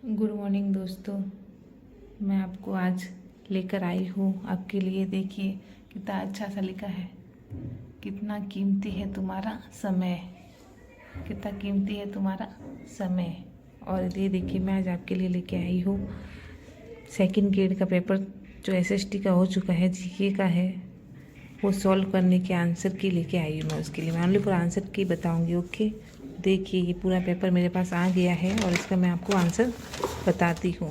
Good morning दोस्तों। मैं आपको आज लेकर आई हूँ आपके लिए। देखिए कितना अच्छा सा लिखा है, कितना कीमती है तुम्हारा समय, कितना कीमती है तुम्हारा समय। और ये देखिए मैं आज आपके लिए लेके आई हूँ सेकंड ग्रेड का पेपर जो एसएसटी का हो चुका है, जीके का है, वो सॉल्व करने के आंसर की लेके आई हूँ। मैं उसके लिए मैं ओनली फॉर आंसर की बताऊँगी। ओके, देखिए ये पूरा पेपर मेरे पास आ गया है और इसका मैं आपको आंसर बताती हूँ।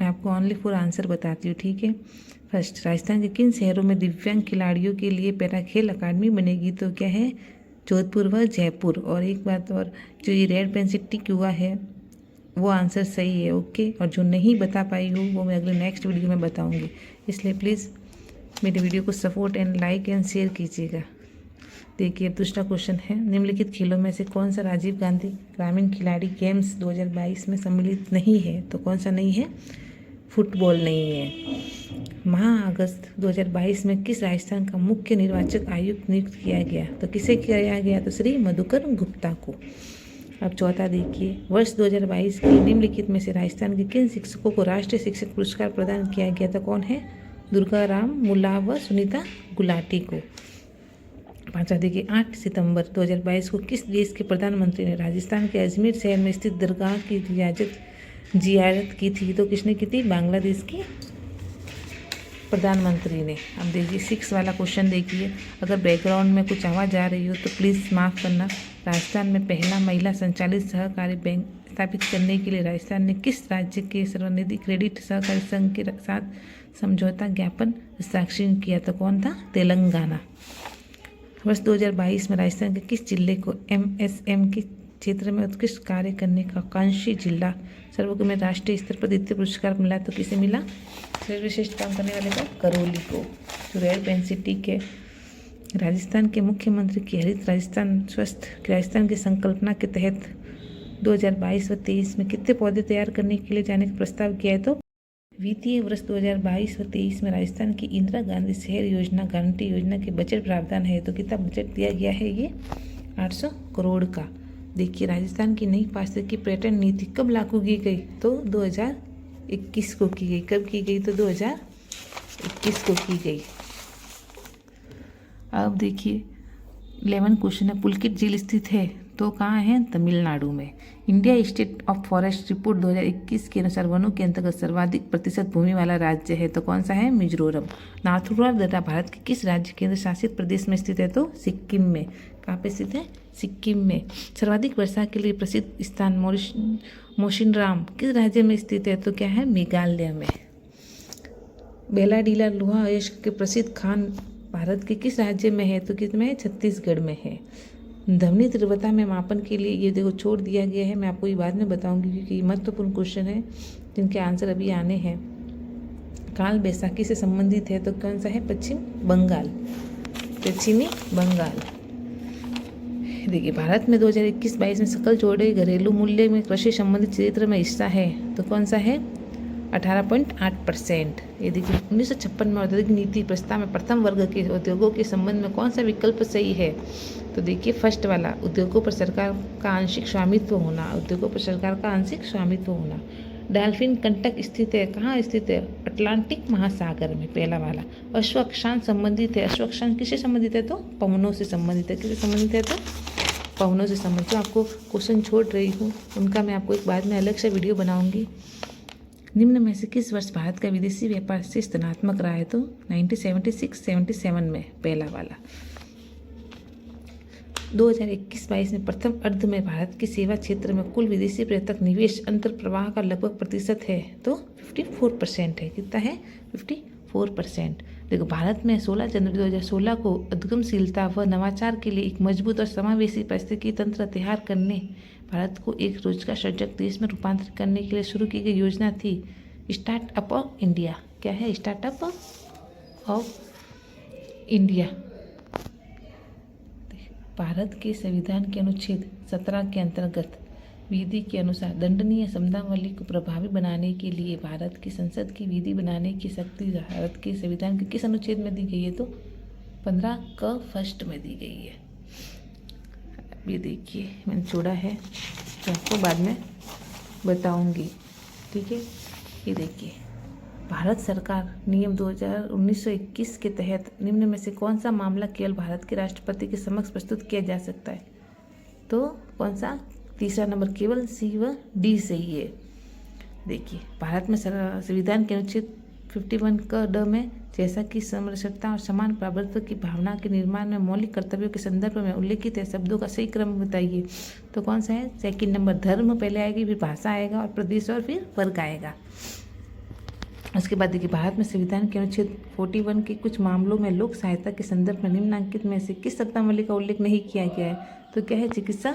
मैं आपको ओनली फॉर आंसर बताती हूँ, ठीक है। फर्स्ट, राजस्थान के किन शहरों में दिव्यांग खिलाड़ियों के लिए पैरा खेल अकादमी बनेगी? तो क्या है, जोधपुर व जयपुर। और एक बात और, जो ये रेड पेन से टिक हुआ है वो आंसर सही है। ओके, और जो नहीं बता पाई हूँ वो मैं अगले नेक्स्ट वीडियो में बताऊँगी। इसलिए प्लीज़ मेरे वीडियो को support and like and share कीजिएगा। देखिए अब दूसरा क्वेश्चन है, निम्नलिखित खेलों में से कौन सा राजीव गांधी ग्रामीण खिलाड़ी गेम्स 2022 में सम्मिलित नहीं है? तो कौन सा नहीं है? फुटबॉल नहीं है। माह अगस्त 2022 में किस राजस्थान का मुख्य निर्वाचक आयुक्त नियुक्त किया गया? तो किसे किया गया? तो श्री मधुकर गुप्ता को। अब चौथा देखिए, वर्ष 2022 के निम्नलिखित में से राजस्थान के किन शिक्षकों को राष्ट्रीय शिक्षक पुरस्कार प्रदान किया गया? तो कौन है? दुर्गा राम मुल्ला व सुनीता गुलाटी को। पाँचवा देखिए, 8 सितंबर 2022 को किस देश के प्रधानमंत्री ने राजस्थान के अजमेर शहर में स्थित दरगाह की जियारत की थी? तो किसने की थी? बांग्लादेश की प्रधानमंत्री ने। अब देखिए 6 वाला क्वेश्चन देखिए, अगर बैकग्राउंड में कुछ आवाज़ आ रही हो तो प्लीज़ माफ़ करना। राजस्थान में पहला महिला संचालित सहकारी बैंक स्थापित करने के लिए राजस्थान ने किस राज्य के सर्वनिधि क्रेडिट सहकारी संघ के साथ समझौता ज्ञापन हस्ताक्षर किया? तो कौन था? तेलंगाना। वर्ष 2022 में राजस्थान के किस जिले को एमएसएम के क्षेत्र में उत्कृष्ट कार्य करने का कांशी जिला सर्वोत्तम में राष्ट्रीय स्तर पर द्वितीय पुरस्कार मिला? तो किसे मिला? सर्वश्रेष्ठ काम करने वाले का करौली को, जो रेड पेन से टिक है। राजस्थान के मुख्यमंत्री की हरित राजस्थान स्वस्थ राजस्थान की संकल्पना के तहत 2022 व 23 में कितने पौधे तैयार करने के लिए जाने का प्रस्ताव किया है? तो वित्तीय वर्ष 2022 व 23 में राजस्थान की इंदिरा गांधी शहर योजना गारंटी योजना के बजट प्रावधान है? तो कितना बजट दिया गया है? ये 800 करोड़ का। देखिए राजस्थान की नई पारिस्थितिकी की पर्यटन नीति कब लागू की गई? तो 2021 को की गई। कब की गई? तो 2021 को की गई। अब देखिए 11 क्वेश्चन है, पुलकित झील स्थित है? तो कहाँ है? तमिलनाडु में। India state of forest report 2021 के अनुसार वनों के अंतर्गत सर्वाधिक प्रतिशत भूमि वाला राज्य है? तो कौन सा है? मिजोरम। नाथुला दर्रा भारत के किस राज्य केंद्र शासित प्रदेश में स्थित है? तो सिक्किम में। कहाँ पे स्थित है? सिक्किम में। सर्वाधिक वर्षा के लिए प्रसिद्ध स्थान मोशिनराम किस राज्य में स्थित है? तो क्या है? मेघालय में। बेलाडीला लोहा अयस्क के प्रसिद्ध खान भारत के किस राज्य में है? तो किसमें है? छत्तीसगढ़ में है। ध्वनि तीव्रता में मापन के लिए ये देखो छोड़ दिया गया है, मैं आपको ये बाद में बताऊंगी क्योंकि ये महत्वपूर्ण क्वेश्चन है जिनके आंसर अभी आने हैं। काल बैसाखी से संबंधित है? तो कौन सा है? पश्चिम बंगाल, पश्चिमी बंगाल। देखिए भारत में 2021-22 में सकल जोड़े घरेलू मूल्य में कृषि संबंधित क्षेत्र में हिस्सा है? तो कौन सा है? 18.8%। ये देखिए 1956 में औद्योगिक नीति प्रस्ताव में प्रथम वर्ग के उद्योगों के संबंध में कौन सा विकल्प सही है? तो देखिए फर्स्ट वाला, उद्योगों पर सरकार का आंशिक स्वामित्व होना। उद्योगों पर सरकार का आंशिक स्वामित्व होना। डॉल्फिन कंटक स्थित है? कहाँ स्थित है? अटलांटिक महासागर में, पहला वाला। अश्वक्षांश संबंधित है? अश्वक्षांश किससे संबंधित है? तो पवनों से संबंधित है। किससे संबंधित है? तो पवनों से संबंधित। जो आपको क्वेश्चन छोड़ रही हूँ उनका मैं आपको एक बाद में अलग से वीडियो बनाऊंगी। निम्न में से किस वर्ष भारत का विदेशी व्यापार शेष धनात्मक रहा है? तो 1976-77 में, पहला वाला। 2021-22 में प्रथम अर्ध में भारत के सेवा क्षेत्र में कुल विदेशी पर्यटक निवेश अंतर प्रवाह का लगभग प्रतिशत है? तो 54% है। कितना है? 54%। देखो भारत में 16 जनवरी 2016 को उद्यमशीलता व नवाचार के लिए एक मजबूत और समावेशी पारिस्थितिकी तंत्र तैयार करने, भारत को एक रोजगार सृजक देश में रूपांतरित करने के लिए शुरू की गई योजना थी स्टार्टअप ऑफ इंडिया। क्या है? Startup of India. भारत के संविधान के अनुच्छेद 17 के अंतर्गत विधि के अनुसार दंडनीय शब्दावली को प्रभावी बनाने के लिए भारत की संसद की विधि बनाने की शक्ति भारत के संविधान के किस अनुच्छेद में दी गई है? तो 15 क फर्स्ट में दी गई है। ये देखिए मैंने छोड़ा है तो आपको बाद में बताऊंगी। ठीक है, ये देखिए, भारत सरकार नियम 1921 के तहत निम्न में से कौन सा मामला केवल भारत के राष्ट्रपति के समक्ष प्रस्तुत किया जा सकता है? तो कौन सा? तीसरा नंबर, केवल सी व डी सही है। देखिए, भारत में संविधान के अनुच्छेद 51 का ड में जैसा कि समरसता और समान प्रभुत्व की भावना के निर्माण में मौलिक कर्तव्यों के संदर्भ में उल्लेखित है शब्दों का सही क्रम बताइए। तो कौन सा है? सेकंड नंबर, धर्म पहले आएगी, फिर भाषा आएगा, और प्रदेश, और फिर वर्ग आएगा। उसके बाद देखिए, भारत में संविधान के अनुच्छेद 41 के कुछ मामलों में लोक सहायता के संदर्भ में निम्नलिखित में से किस शब्दावली का उल्लेख नहीं किया गया है? तो क्या है? चिकित्सा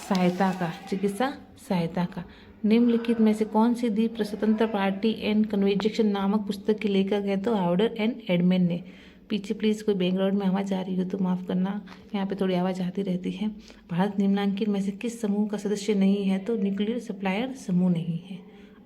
सहायता का। चिकित्सा सहायता का। निम्नलिखित में से कौन सी दी स्वतंत्र पार्टी एंड कन्वेंशन नामक पुस्तक के लेखक है? तो हार्डर एंड एडमन ने। पीछे प्लीज़ कोई बैकग्राउंड में आवाज़ आ रही हो तो माफ़ करना, यहाँ पे थोड़ी आवाज़ आती रहती है। भारत निम्नलिखित में से किस समूह का सदस्य नहीं है? तो न्यूक्लियर सप्लायर समूह नहीं है।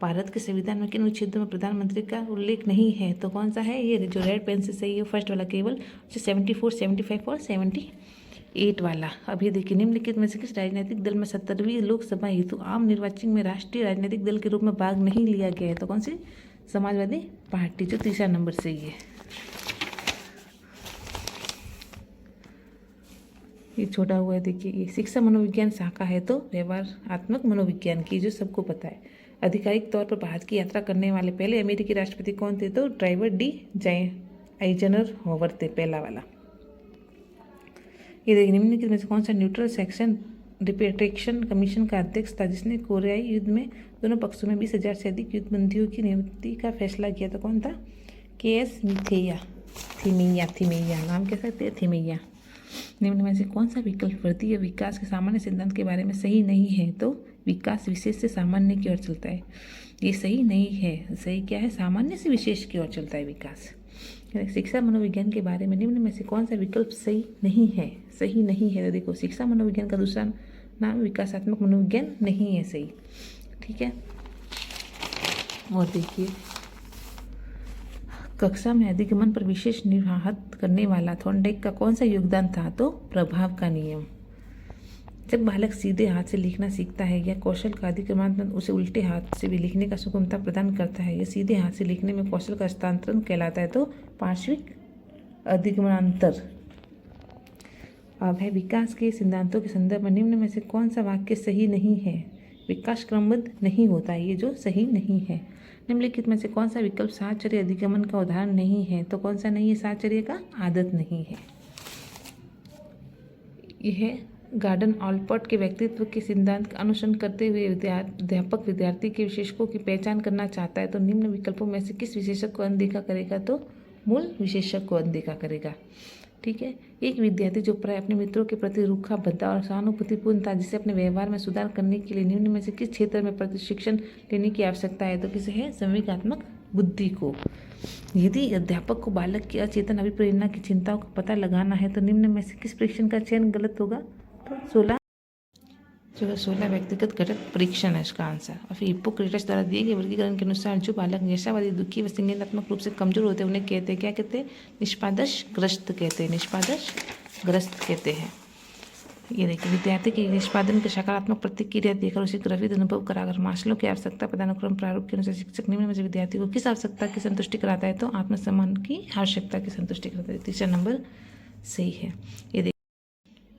भारत के संविधान में किन अनुच्छेदों में प्रधानमंत्री का उल्लेख नहीं है? तो कौन सा है? ये जो रेड पेन से सही है फर्स्ट वाला, केवल 74, 75 और 78 वाला। अब ये देखिए, निम्नलिखित में से किस राजनीतिक दल में 70वीं लोकसभा हेतु आम निर्वाचन में राष्ट्रीय राजनीतिक दल के रूप में भाग नहीं लिया गया है? तो कौन सी? समाजवादी पार्टी, जो तीसरा नंबर सही है। ये छोटा हुआ है, देखिए, ये शिक्षा मनोविज्ञान शाखा है, तो व्यवहारात्मक मनोविज्ञान की, जो सबको पता है। आधिकारिक तौर पर भारत की यात्रा करने वाले पहले अमेरिकी राष्ट्रपति कौन थे? तो ड्राइवर डी आइजनहोवर थे, पहला वाला। ये देखिए, निम्नलिखित में से कौन सा न्यूट्रल सेक्शन रिपेट्रेक्शन कमीशन का अध्यक्ष था जिसने कोरियाई युद्ध में दोनों पक्षों में 20,000 से अधिक युद्धबंदियों की नियुक्ति का फैसला किया? तो कौन था? KS थिमैया, नाम कैसा है? थिमैया। निम्न में से कौन सा विकल्प वृद्धि या विकास के सामान्य सिद्धांत के बारे में सही नहीं है? तो विकास विशेष से सामान्य की ओर चलता है। ये सही नहीं है। सही क्या है? सामान्य से विशेष की ओर चलता है विकास। शिक्षा मनोविज्ञान के बारे में निम्न में से कौन सा विकल्प सही नहीं है? सही नहीं है। तो देखो, शिक्षा मनोविज्ञान का दूसरा नाम विकासात्मक मनोविज्ञान नहीं है सही। ठीक है, और देखिए, कक्षा में अधिगमन पर विशेष निवाहत करने वाला थॉर्नडाइक का कौन सा योगदान था? तो प्रभाव का नियम। जब बालक सीधे हाथ से लिखना सीखता है या कौशल का अधिगमन उसे उल्टे हाथ से भी लिखने का सुगमता प्रदान करता है, या सीधे हाथ से लिखने में कौशल का हस्तांतरण कहलाता है? तो पार्श्विक अधिगमनांतर। अब है, विकास के सिद्धांतों के संदर्भ में निम्न में से कौन सा वाक्य सही नहीं है? विकास क्रमबद्ध नहीं होता, ये जो सही नहीं है। निम्नलिखित में से कौन सा विकल्प साहचर्य अधिगमन का उदाहरण नहीं है? तो कौन सा नहीं है? साहचर्य का आदत नहीं है। यह गार्डन ऑलपोर्ट के व्यक्तित्व के सिद्धांत का अनुसरण करते हुए अध्यापक विद्यार्थी के विशेषकों की पहचान करना चाहता है, तो निम्न विकल्पों में से किस विशेषक को अनदेखा करेगा? तो मूल विशेषक को अनदेखा करेगा। ठीक है, एक विद्यार्थी जो प्राय अपने मित्रों के प्रति रूखा, भद्दा और सहानुभूतिपूर्ण था, जिसे अपने व्यवहार में सुधार करने के लिए निम्न में से किस क्षेत्र में प्रशिक्षण लेने की आवश्यकता है? तो किसे है? संवेगात्मक बुद्धि को। यदि अध्यापक को बालक की अचेतन अभिप्रेरणा की चिंताओं का पता लगाना है, तो निम्न में से किस परीक्षण का चयन गलत होगा? तो 16 व्यक्तिगत घटक परीक्षण है इसका आंसर। और फिर हिप्पोक्रेटस द्वारा दिए गए वर्गीकरण के अनुसार जो बालक निराशावादी, दुखी व संज्ञानात्मक रूप से कमजोर होते हैं, उन्हें कहते हैं, क्या कहते हैं? निष्पादशग्रस्त कहते हैं। निष्पादशग्रस्त कहते हैं। ये देखिए, विद्यार्थी के निष्पादन की सकारात्मक प्रतिक्रिया देकर उसे गर्वित अनुभव कराकर मास्लो की आवश्यकता पदानुक्रम प्रारूप के अनुसार शिक्षक निम्न में से विद्यार्थी को किस आवश्यकता की संतुष्टि कराता है? तो आत्मसम्मान की आवश्यकता की संतुष्टि कराता है। तीसरा नंबर सही है। ये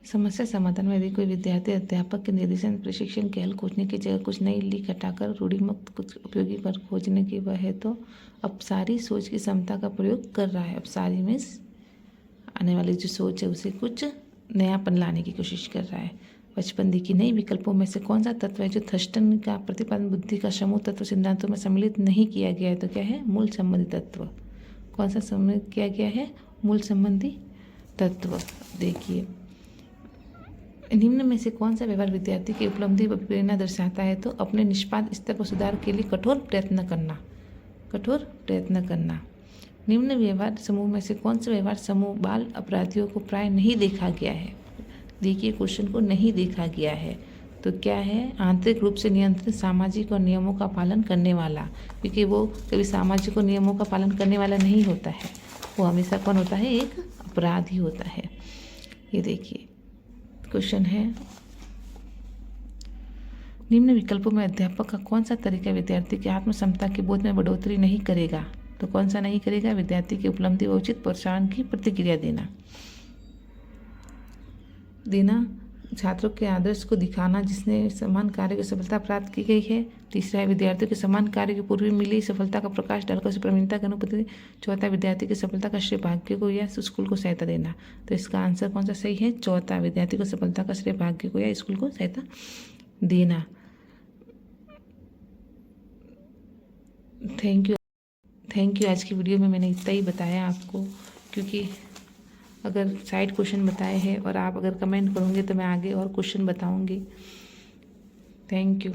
समस्या समाधान में यदि कोई विद्यार्थी अध्यापक के निर्देशन प्रशिक्षण के हल खोजने की जगह कुछ नई लीक हटाकर रूढ़िमुक्त कुछ उपयोगी पर खोजने की वह है, तो अपसारी सोच की क्षमता का प्रयोग कर रहा है। अपसारी में आने वाली जो सोच है उसे कुछ नयापन लाने की कोशिश कर रहा है। 55 देखिए, नई विकल्पों में से कौन सा तत्व है जो थर्स्टन का प्रतिपादन बुद्धि का समूह तत्व सिद्धांतों में सम्मिलित नहीं किया गया है? तो क्या है? मूल संबंधी तत्व। कौन सा सम्मिलित किया गया है? मूल संबंधी तत्व। देखिए, निम्न में से कौन सा व्यवहार विद्यार्थी की उपलब्धि व प्रेरणा दर्शाता है? तो अपने निष्पाद स्तर पर सुधार के लिए कठोर प्रयत्न करना। कठोर प्रयत्न करना। निम्न व्यवहार समूह में से कौन सा व्यवहार समूह बाल अपराधियों को प्राय नहीं देखा गया है? देखिए, क्वेश्चन को नहीं देखा गया है तो क्या है? आंतरिक रूप से नियंत्रित, सामाजिक और नियमों का पालन करने वाला, क्योंकि वो कभी सामाजिक और नियमों का पालन करने वाला नहीं होता है। वो हमेशा कौन होता है? एक अपराधी होता है। ये देखिए, क्वेश्चन है, निम्न विकल्पों में अध्यापक का कौन सा तरीका विद्यार्थी की आत्म क्षमता के बोध में बढ़ोतरी नहीं करेगा? तो कौन सा नहीं करेगा? विद्यार्थी की उपलब्धि व उचित प्रोत्साहन की प्रतिक्रिया देना। छात्रों के आदर्श को दिखाना जिसने समान कार्य की सफलता प्राप्त की गई है। तीसरा है विद्यार्थियों के समान कार्य के पूर्व मिली सफलता का प्रकाश डालकर उसे प्रवीणता का अनुपति। चौथा विद्यार्थी की सफलता का श्रेय भाग्य को या स्कूल को सहायता देना। तो इसका आंसर कौन सा सही है? चौथा, विद्यार्थी को सफलता का श्रेय भाग्य को या स्कूल को सहायता देना। Thank you. आज की वीडियो में मैंने इतना ही बताया आपको, क्योंकि अगर साइड क्वेश्चन बताए हैं और आप अगर कमेंट करोगे तो मैं आगे और क्वेश्चन बताऊंगी। Thank you.